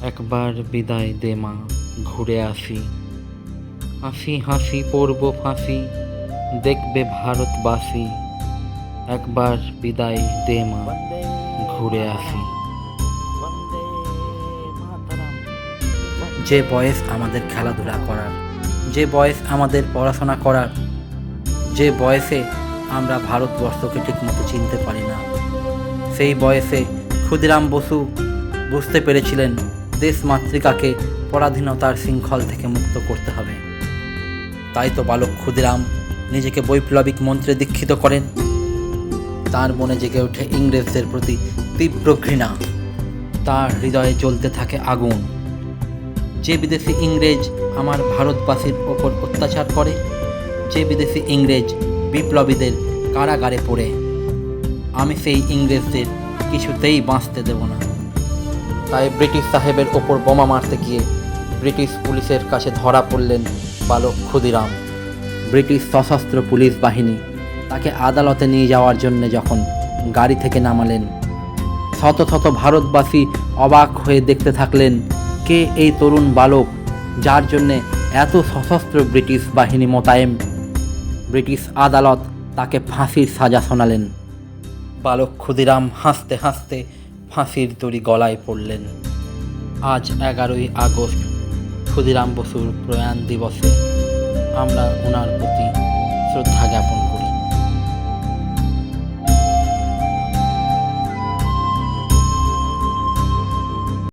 একবার বিদায় দে মা, ঘুরে আসি। হাসি হাসি পড়ব ফাঁসি, দেখবে ভারতবাসী। একবার বিদায় দে মা, ঘুরে আসি। যে বয়স আমাদের খেলাধুলা করার, যে বয়স আমাদের পড়াশোনা করার, যে বয়সে আমরা ভারতবর্ষকে ঠিকমতো চিনতে পারি না, সেই বয়সে ক্ষুদিরাম বসু বুঝতে পেরেছিলেন দেশ মাতৃকাকে পরাধীনতার শৃঙ্খল থেকে মুক্ত করতে হবে। তাই তো বালক ক্ষুদিরাম নিজেকে বৈপ্লবিক মন্ত্রে দীক্ষিত করেন। তার মনে জেগে ওঠে ইংরেজদের প্রতি তীব্র ঘৃণা। তার হৃদয়ে জ্বলতে থাকে আগুন। যে বিদেশি ইংরেজ আমার ভারতবাসীর ওপর অত্যাচার করে, যে বিদেশি ইংরেজ বিপ্লবীদের কারাগারে পড়ে, আমি সেই ইংরেজদের কিছুতেই বাঁচতে দেব না। তাই ব্রিটিশ সাহেবের ওপর বোমা মারতে গিয়ে ব্রিটিশ পুলিশের কাছে ধরা পড়লেন বালক ক্ষুদিরাম। ব্রিটিশ সশস্ত্র পুলিশ বাহিনী তাকে আদালতে নিয়ে যাওয়ার জন্য যখন গাড়ি থেকে নামালেন, শত শত ভারতবাসী অবাক হয়ে দেখতে থাকলেন, কে এই তরুণ বালক যার জন্যে এত সশস্ত্র ব্রিটিশ বাহিনী মোতায়েন। ব্রিটিশ আদালত তাকে ফাঁসির সাজা শোনালেন। বালক ক্ষুদিরাম হাসতে হাসতে ফাঁসির দড়ি গলায় পড়লেন। আজ 11ই আগস্ট ক্ষুদিরাম বসুর প্রয়াণ দিবসে আমরা ওনার প্রতি শ্রদ্ধা জ্ঞাপন